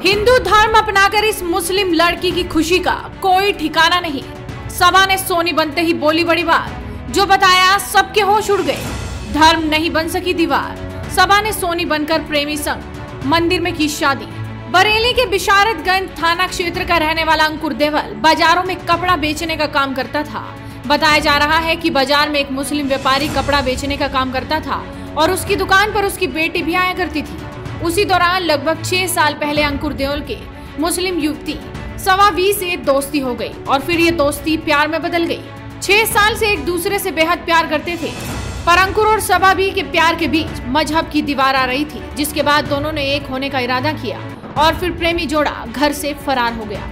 हिंदू धर्म अपनाकर इस मुस्लिम लड़की की खुशी का कोई ठिकाना नहीं। सबा ने सोनी बनते ही बोली बड़ी बात, जो बताया सबके होश उड़ गए। धर्म नहीं बन सकी दीवार, सबा ने सोनी बनकर प्रेमी संग मंदिर में की शादी। बरेली के बिशारतगंज थाना क्षेत्र का रहने वाला अंकुर देवल बाजारों में कपड़ा बेचने का काम करता था। बताया जा रहा है कि बाजार में एक मुस्लिम व्यापारी कपड़ा बेचने का काम करता था और उसकी दुकान पर उसकी बेटी भी आया करती थी। उसी दौरान लगभग 6 साल पहले अंकुर देवल के मुस्लिम युवती सबा बी से दोस्ती हो गई और फिर ये दोस्ती प्यार में बदल गई। 6 साल से एक दूसरे से बेहद प्यार करते थे, पर अंकुर और सबा बी के प्यार के बीच मजहब की दीवार आ रही थी, जिसके बाद दोनों ने एक होने का इरादा किया और फिर प्रेमी जोड़ा घर से फरार हो गया।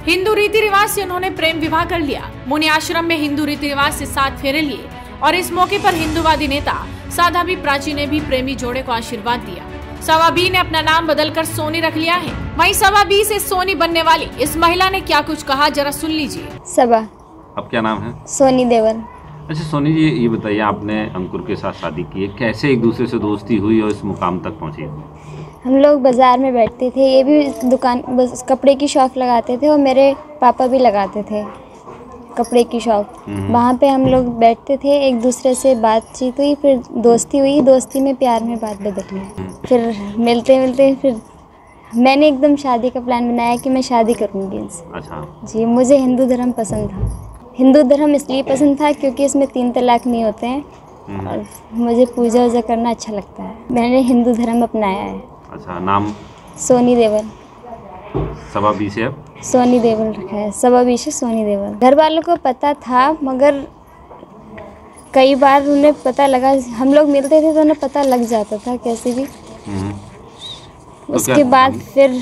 हिंदू रीति रिवाज से उन्होंने प्रेम विवाह कर लिया। मुनि आश्रम में हिंदू रीति रिवाज से 7 फेरे लिए और इस मौके पर हिंदूवादी नेता साधा बी प्राची ने भी प्रेमी जोड़े को आशीर्वाद दिया। सबा बी ने अपना नाम बदलकर सोनी रख लिया है। वहीं सबा बी से सोनी बनने वाली इस महिला ने क्या कुछ कहा, जरा सुन लीजिए। सबा। अब क्या नाम है? सोनी देवल। अच्छा सोनी जी, ये बताइए, आपने अंकुर के साथ शादी की है, कैसे एक दूसरे से दोस्ती हुई और इस मुकाम तक पहुंची? हम लोग बाजार में बैठते थे, ये भी दुकान बस कपड़े की शॉप लगाते थे और मेरे पापा भी लगाते थे कपड़े की शॉप। वहाँ पे हम लोग बैठते थे, एक दूसरे से बातचीत हुई, फिर दोस्ती हुई, दोस्ती में प्यार में बात बदल गई। फिर मिलते मिलते फिर मैंने एकदम शादी का प्लान बनाया कि मैं शादी करूँगी इनसे। अच्छा जी, मुझे हिंदू धर्म पसंद था। हिंदू धर्म इसलिए पसंद था क्योंकि इसमें 3 तलाक नहीं होते हैं और मुझे पूजा वूजा करना अच्छा लगता है। मैंने हिंदू धर्म अपनाया है। अच्छा, नाम? सोनी देवल। सबा बी से अब सोनी देवल रखा है, सबा बी से सोनी देवल। घर वालों को पता था, मगर कई बार उन्हें पता लगा, हम लोग मिलते थे तो उन्हें पता लग जाता था कैसे भी। उसके बाद फिर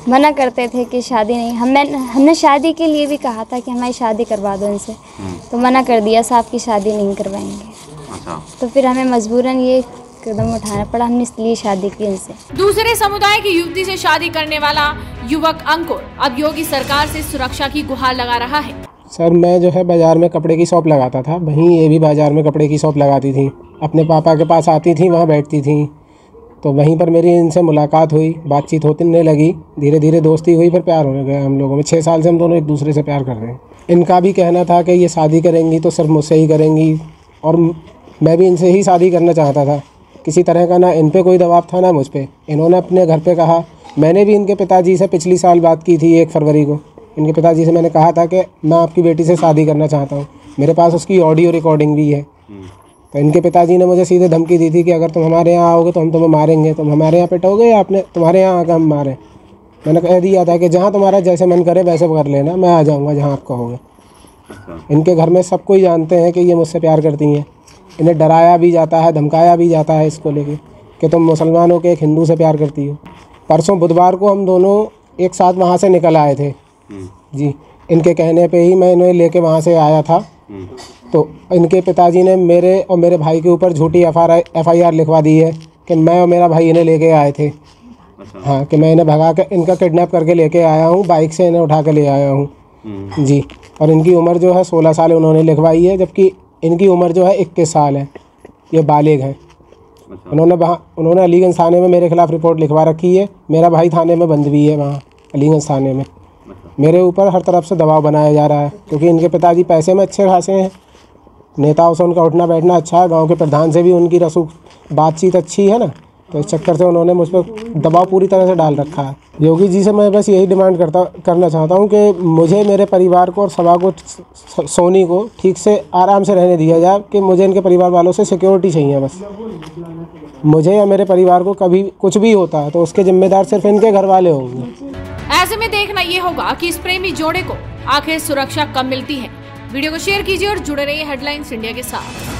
मना करते थे कि शादी नहीं। हमने शादी के लिए भी कहा था कि हमारी शादी करवा दो इनसे, तो मना कर दिया, साहब की शादी नहीं करवाएंगे। अच्छा। तो फिर हमें मजबूरन ये कदम उठाना पड़ा, हमने इसलिए शादी की इनसे। दूसरे समुदाय की युवती से शादी करने वाला युवक अंकुर अब योगी सरकार से सुरक्षा की गुहार लगा रहा है। सर, मैं जो है बाजार में कपड़े की शॉप लगाता था, वहीं ये भी बाजार में कपड़े की शॉप लगाती थी। अपने पापा के पास आती थी, वहाँ बैठती थी, तो वहीं पर मेरी इनसे मुलाकात हुई, बातचीत होने लगी, धीरे धीरे दोस्ती हुई, फिर प्यार होने गया हम लोगों में। 6 साल से हम दोनों एक दूसरे से प्यार कर रहे हैं। इनका भी कहना था कि ये शादी करेंगी तो सिर्फ मुझसे ही करेंगी और मैं भी इनसे ही शादी करना चाहता था। किसी तरह का ना इन पे कोई दबाव था ना मुझ पे। इन्होंने अपने घर पे कहा। मैंने भी इनके पिताजी से पिछली साल बात की थी, 1 फरवरी को। इनके पिताजी से मैंने कहा था कि मैं आपकी बेटी से शादी करना चाहता हूँ। मेरे पास उसकी ऑडियो रिकॉर्डिंग भी है। तो इनके पिताजी ने मुझे सीधे धमकी दी थी कि अगर तुम हमारे यहाँ आओगे तो हम तुम्हें मारेंगे। तुम हमारे यहाँ पिटोगे या आपने तुम्हारे यहाँ आकर हम मारें? मैंने कह दिया था कि जहाँ तुम्हारा जैसे मन करे वैसे कर लेना, मैं आ जाऊँगा जहाँ आप कहोगे। इनके घर में सब कोई जानते हैं कि ये मुझसे प्यार करती हैं। इन्हें डराया भी जाता है, धमकाया भी जाता है इसको लेके कि तुम मुसलमान हो के एक हिंदू से प्यार करती हो। परसों बुधवार को हम दोनों एक साथ वहाँ से निकल आए थे जी। इनके कहने पे ही मैं इन्हें लेके वहाँ से आया था। तो इनके पिताजी ने मेरे और मेरे भाई के ऊपर झूठी FIR लिखवा दी है कि मैं और मेरा भाई इन्हें लेके आए थे। हाँ, कि मैं इन्हें भगा के इनका किडनैप करके लेके आया हूँ, बाइक से इन्हें उठा के ले आया हूँ जी। और इनकी उम्र जो है 16 साल उन्होंने लिखवाई है, जबकि इनकी उम्र जो है 21 साल है। ये बालिग हैं। उन्होंने अलीगंज थाने में मेरे खिलाफ़ रिपोर्ट लिखवा रखी है। मेरा भाई थाने में बंद भी है वहाँ अलीगंज थाने में। मेरे ऊपर हर तरफ से दबाव बनाया जा रहा है क्योंकि इनके पिताजी पैसे में अच्छे खासे हैं, नेताओं से उनका उठना बैठना अच्छा है, गांव के प्रधान से भी उनकी रसूख बातचीत अच्छी है ना। तो इस चक्कर से उन्होंने मुझ पर दबाव पूरी तरह से डाल रखा है। योगी जी से मैं बस यही डिमांड करना चाहता हूँ कि मुझे, मेरे परिवार को और सभा को, सोनी को ठीक से आराम से रहने दिया जाए कि मुझे इनके परिवार वालों से सिक्योरिटी चाहिए। बस मुझे या मेरे परिवार को कभी कुछ भी होता है तो उसके जिम्मेदार सिर्फ इनके घर वाले होंगे। ऐसे में देखना ये होगा कि इस प्रेमी जोड़े को आखिर सुरक्षा कब मिलती है। वीडियो को शेयर कीजिए और जुड़े रहिए हेडलाइंस इंडिया के साथ।